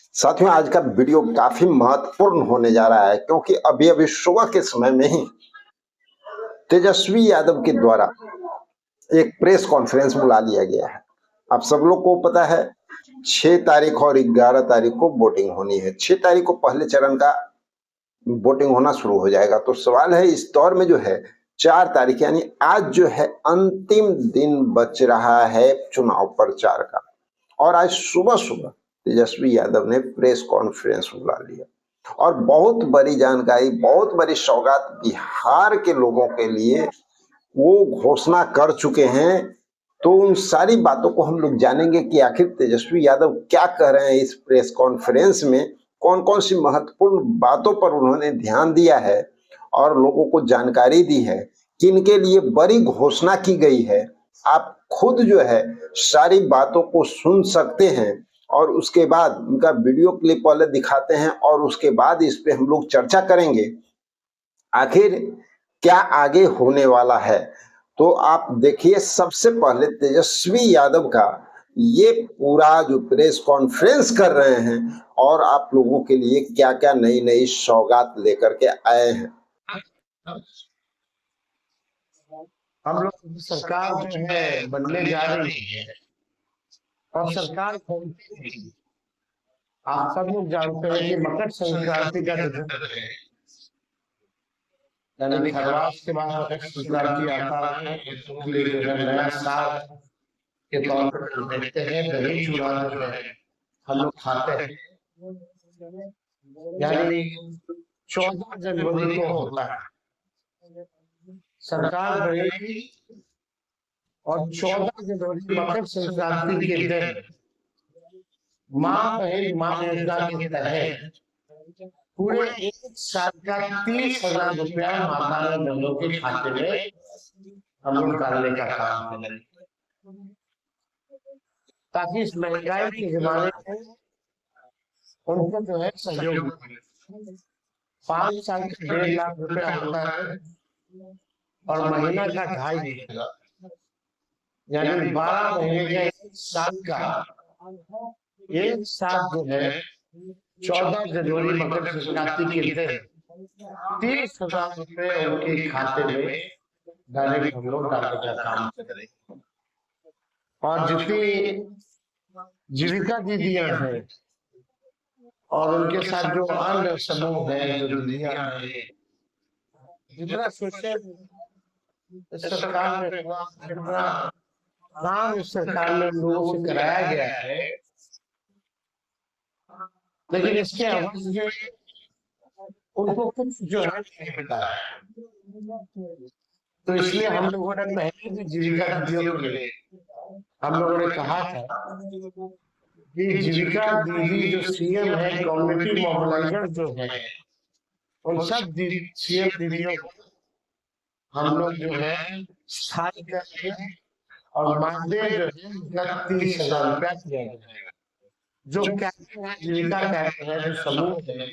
साथियों, आज का वीडियो काफी महत्वपूर्ण होने जा रहा है क्योंकि अभी-अभी सुबह के समय में ही तेजस्वी यादव के द्वारा एक प्रेस कॉन्फ्रेंस बुला लिया गया है। आप सब लोग को पता है 6 तारीख और 11 तारीख को वोटिंग होनी है। 6 तारीख को पहले चरण का वोटिंग होना शुरू हो जाएगा। तो सवाल है इस दौर में जो है 4 तारीख यानी आज जो है अंतिम दिन बच रहा है चुनाव प्रचार का। और आज सुबह-सुबह तेजस्वी यादव ने प्रेस कॉन्फ्रेंस बुला लिया और बहुत बड़ी जानकारी, बहुत बड़ी सौगात बिहार के लोगों के लिए वो घोषणा कर चुके हैं। तो उन सारी बातों को हम लोग जानेंगे कि आखिर तेजस्वी यादव क्या कह रहे हैं इस प्रेस कॉन्फ्रेंस में, कौन-कौन सी महत्वपूर्ण बातों पर उन्होंने ध्यान दिया है और लोगों को जानकारी दी है, किनके लिए बड़ी घोषणा की गई है। आप खुद जो है सारी बातों को सुन सकते हैं और उसके बाद उनका वीडियो क्लिप पहले दिखाते हैं और उसके बाद इस पे हम लोग चर्चा करेंगे आखिर क्या आगे होने वाला है। तो आप देखिए सबसे पहले तेजस्वी यादव का ये पूरा जो प्रेस कॉन्फ्रेंस कर रहे हैं और आप लोगों के लिए क्या-क्या नई-नई सौगात लेकर के आए हैं। हम लोग सरकार जो है बनने जा रही है और सरकार कौन सी है? आप सब लोग जानते हैं कि मकर संक्रांति का दिन है, यानी खरवास के बाद मकर संक्रांति आता है। इसके लिए जो है नया साल के तौर पर देखते हैं, दही चूड़ा जो है हम लोग खाते हैं, यानी 14 जनवरी को होता है सरकार बनेगी और 14 जनवरी मकर संक्रांति के दिन माँ बहन माँ योजना के तहत पूरे 1 साल का 30,000 रुपया माता बहनों के खाते में हम लोग डालने का काम करेंगे, ताकि इस महंगाई के जमाने में उनको जो है सहयोग मिले। 5 साल का 1.5 लाख रुपया होता है और महीना का 2.5 लाख, यानी 12 महीने का 1 साल का एक साथ जो है 14 जनवरी मकर संक्रांति के दिन 30,000 रुपए उनके खाते में डायरेक्ट हम लोग डालने का काम करें। और जितनी जीविका दीदियां हैं और उनके साथ जो अन्य समूह है, जो दीदियां हैं, जितना सोशल सरकार में जितना काम इस सरकार में लोगों से कराया गया है, लेकिन इसके अवश्य उनको कुछ जो है नहीं मिलता है। तो इसलिए हम लोगों ने पहले भी जीविका दीदियों के लिए हम लोगों ने कहा था कि जीविका दीदी जो सीएम है, कम्युनिटी मोबिलाइजर जो है, उन सब सीएम दीदियों को हम लोग जो है स्थायी करके और मानदेय जो है 30,000 रुपया दिया जाएगा। जो कैंप है, जीविका कैंप है, जो समूह है,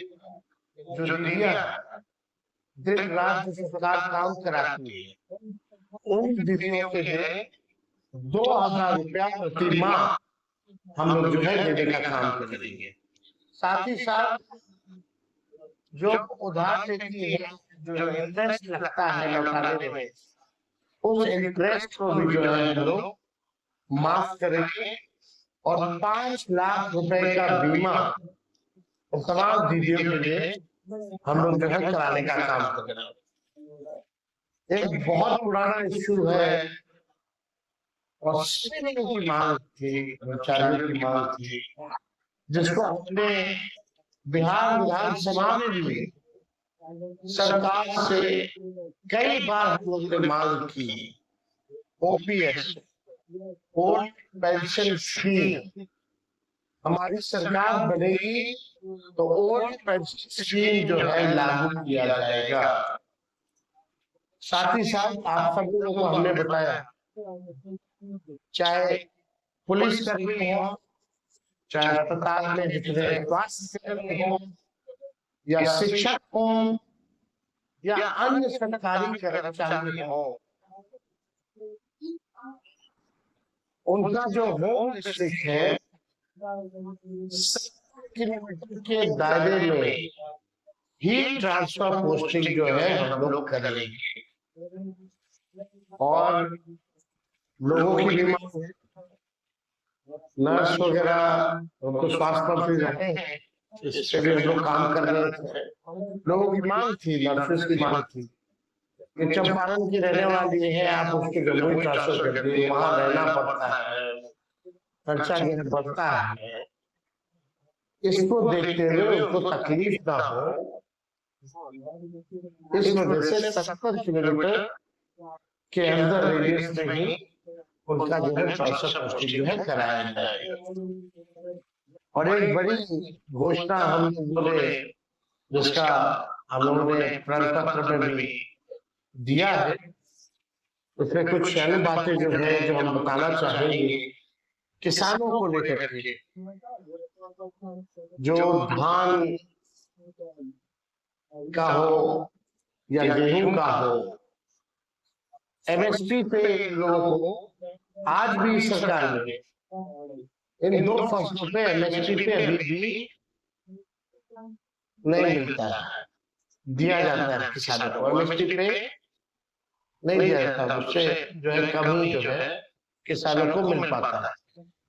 जो दीदियां दिन रात जो सरकार काम कराती है, उन दीदियों के लिए 2,000 रुपया प्रति माह हम लोग जो है देने का काम करेंगे। साथ ही साथ जो उधार लेती है, जो इंटरेस्ट लगता है लौटाने में, उस इंटरेस्ट को भी जो है हम लोग माफ करेंगे और 5 लाख रुपए का बीमा तमाम दीदियों के लिए हम लोग जो है कराने का काम करेंगे। एक बहुत पुराना इश्यू है और सैनिकों की मांग थी, कर्मचारियों की मांग थी, जिसको हमने बिहार विधानसभा में भी सरकार से कई बार हम लोग ने मांग की। ओपीएस, ओल्ड पेंशन स्कीम, हमारी सरकार बनेगी तो ओल्ड पेंशन स्कीम जो है लागू किया जाएगा। साथ ही साथ आप सब लोगों को हमने बताया, चाहे पुलिस कर्मी हो, चाहे अस्पताल में जितने स्वास्थ्य कर्मी हो, या शिक्षक हो, या अन्य सरकारी कर्मचारी हो, उनका जो होम डिस्ट्रिक्ट है किलोमीटर के दायरे में ही ट्रांसफर पोस्टिंग जो है हम लोग करेंगे। और लोगों की डिमांड है, नर्स वगैरह उनको स्वास्थ्य मंत्री रहे हैं, इस पे भी हम लोग काम कर रहे थे। लोगों की मांग थी, नर्सेस की मांग थी कि चंपारण की रहने वाली है, आप उसको जम्मू ट्रांसफर कर दिए, वहां रहना पड़ता है, खर्चा जो बढ़ता है, इसको देखते हुए उनको तकलीफ ना हो, इस वजह से 70 किलोमीटर के अंदर रेडियस में ही उनका जो है ट्रांसफर पोस्टिंग जो है कराया जाएगा। और एक बड़ी घोषणा हम लोगों ने, जिसका हम लोगों ने प्रण पत्र में भी दिया है, उसमें कुछ अन्य बातें जो है जो हम बताना चाहेंगे किसानों को लेकर के। जो धान का हो या गेहूं का हो, एमएसपी पे लोगों को आज भी सरकार ने इन दो फसलों पे एमएसपी पे अभी भी नहीं मिलता है, दिया जाता है किसानों को, एमएसपी पे नहीं दिया जाता, उससे जो है कमी जो है किसानों को मिल पाता है,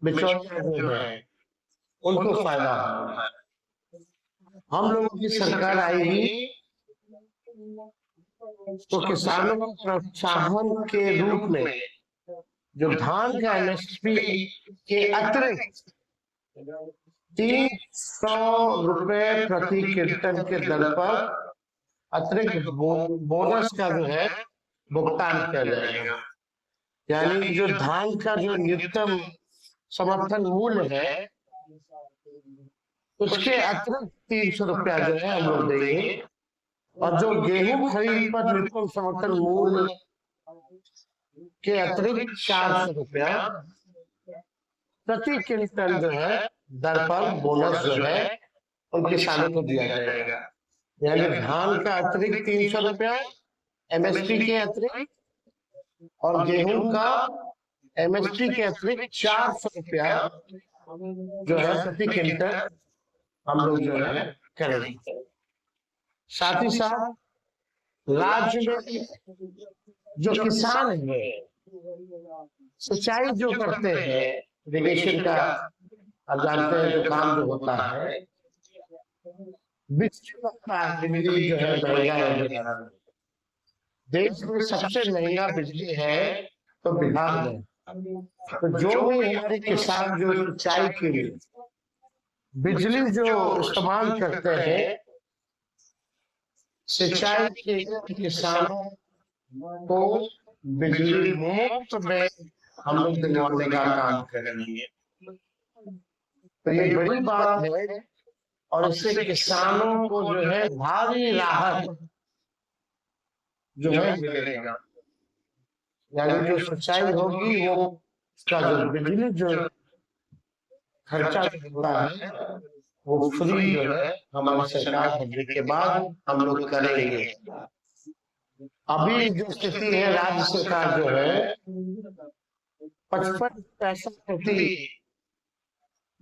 बिचौलिया जो है उनको फायदा होता है। हम लोगों की सरकार आएगी तो किसानों को प्रोत्साहन के रूप में जो धान का एमएसपी के अतिरिक्त 300 रुपए प्रति क्विंटल के दर पर अतिरिक्त बोनस का जो है भुगतान किया जाएगा। यानी जो धान का जो न्यूनतम समर्थन मूल्य है उसके अतिरिक्त 300 रुपया जो है हम लोग देंगे, और जो गेहूं खरीद पर न्यूनतम समर्थन मूल्य के अतिरिक्त 400 रुपया प्रति क्विंटल जो है दर पर बोनस जो है उन किसानों को दिया जाएगा। यानी धान का अतिरिक्त 300 रुपया एमएसपी के अतिरिक्त, और गेहूं का एमएसपी के अतिरिक्त 400 रुपया जो है प्रति क्विंटल हम लोग जो है करेंगे। साथ ही साथ राज्य में जो किसान है, सिंचाई जो करते हैं, इरिगेशन का आप जानते हैं जो काम जो होता है, बिजली जो है महंगा है, देश में सबसे महंगा बिजली है तो बिहार में। तो जो भी हमारे किसान जो सिंचाई के लिए बिजली जो इस्तेमाल करते हैं, सिंचाई के किसानों को बिजली मुफ्त में हम लोग दिलवाने का काम करेंगे। तो ये बड़ी बात है, और इससे किसानों को जो है भारी राहत जो है मिलेगा। यानी जो सिंचाई होगी वो उसका जो बिजली जो खर्चा होता है वो फ्री जो है हमारी सरकार बनने के बाद हम लोग करेंगे। अभी जो स्थिति है, राज्य सरकार जो है 55 पैसा प्रति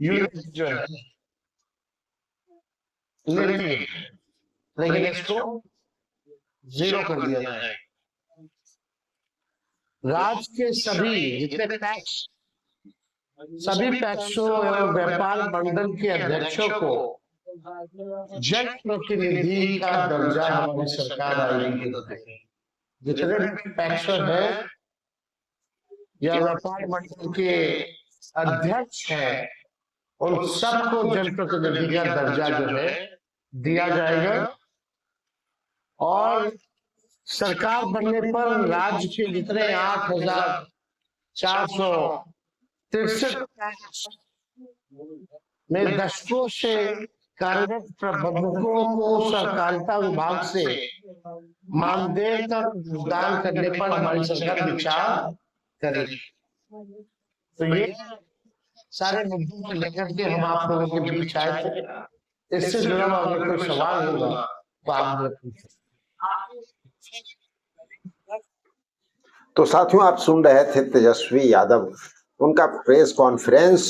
यूनिट जो है लेती है, लेकिन इसको 0 कर दिया जाए। राज्य के सभी जितने टैक्स, सभी टैक्सों एवं व्यापार मंडल के अध्यक्षों को जन प्रतिनिधि का दर्जा हमारी सरकार आएगी तो देगी। जितने टैक्स है या व्यापार मंडल के अध्यक्ष है, उन सबको जन प्रतिनिधि का दर्जा जो है दिया जाएगा। और सरकार बनने पर राज्य के जितने 8,463 में दशकों से कार्यरत प्रबंधकों को सहकारिता विभाग से मानदेय का भुगतान करने पर हमारी सरकार विचार करेगी। तो ये सारे मुद्दों को लेकर के हम आप लोगों के बीच आए थे। इससे जुड़ा हुआ अगर कोई सवाल होगा तो आप पूछें। तो साथियों, आप सुन रहे थे तेजस्वी यादव, उनका प्रेस कॉन्फ्रेंस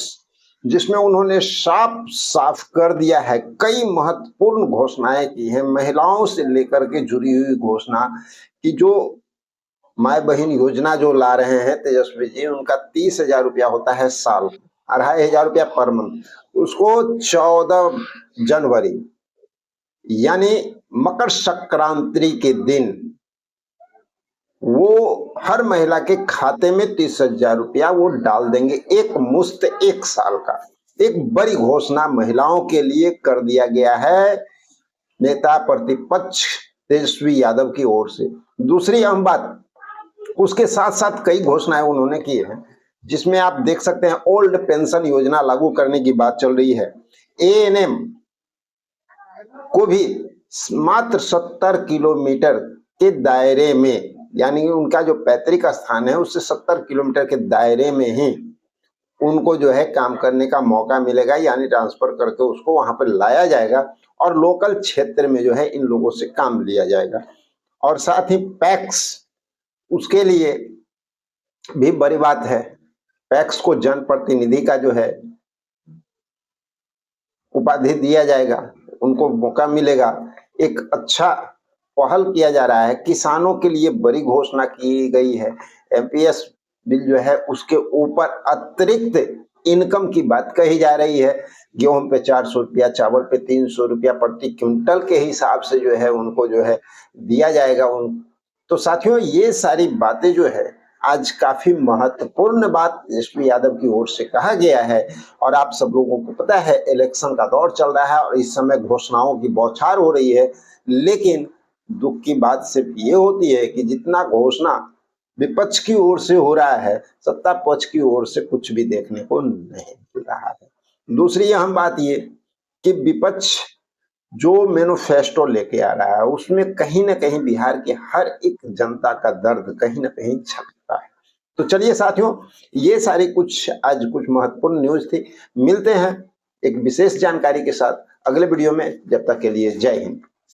जिसमें उन्होंने साफ साफ कर दिया है, कई महत्वपूर्ण घोषणाएं की हैं, महिलाओं से लेकर के जुड़ी हुई घोषणा कि जो माय बहन योजना जो ला रहे हैं तेजस्वी जी, उनका 30,000 रुपया होता है साल, 2,500 रुपया पर मंथ, उसको 14 जनवरी यानी मकर संक्रांति के दिन वो हर महिला के खाते में 30,000 रुपया वो डाल देंगे, एक मुश्त 1 साल का। एक बड़ी घोषणा महिलाओं के लिए कर दिया गया है नेता प्रतिपक्ष तेजस्वी यादव की ओर से। दूसरी अहम बात, उसके साथ साथ कई घोषणाएं उन्होंने की है, जिसमें आप देख सकते हैं ओल्ड पेंशन योजना लागू करने की बात चल रही है। एएनएम को भी मात्र 70 किलोमीटर के दायरे में, यानी उनका जो पैतृक स्थान है उससे 70 किलोमीटर के दायरे में ही उनको जो है काम करने का मौका मिलेगा, यानी ट्रांसफर करके उसको वहां पर लाया जाएगा और लोकल क्षेत्र में जो है इन लोगों से काम लिया जाएगा। और साथ ही पैक्स, उसके लिए भी बड़ी बात है, पैक्स को जनप्रतिनिधि का जो है उपाधि दिया जाएगा, उनको मौका मिलेगा। एक अच्छा पहल किया जा रहा है, किसानों के लिए बड़ी घोषणा की गई है। एमपीएस बिल जो है उसके ऊपर अतिरिक्त इनकम की बात कही जा रही है, गेहूं पे 400 रुपया, चावल पे 300 रुपया प्रति क्विंटल के हिसाब से जो है उनको जो है दिया जाएगा। तो साथियों, ये सारी बातें जो है आज काफी महत्वपूर्ण बात तेजस्वी यादव की ओर से कहा गया है। और आप सब लोगों को पता है इलेक्शन का दौर चल रहा है और इस समय घोषणाओं की बौछार हो रही है, लेकिन दुख की बात सिर्फ ये होती है कि जितना घोषणा विपक्ष की ओर से हो रहा है, सत्ता पक्ष की ओर से कुछ भी देखने को नहीं मिल रहा है। दूसरी अहम बात ये कि विपक्ष जो मैनिफेस्टो लेके आ रहा है उसमें कहीं ना कहीं बिहार के हर एक जनता का दर्द कहीं ना कहीं छलकता है। तो चलिए साथियों, ये सारी आज कुछ महत्वपूर्ण न्यूज थी। मिलते हैं एक विशेष जानकारी के साथ अगले वीडियो में, जब तक के लिए जय हिंद।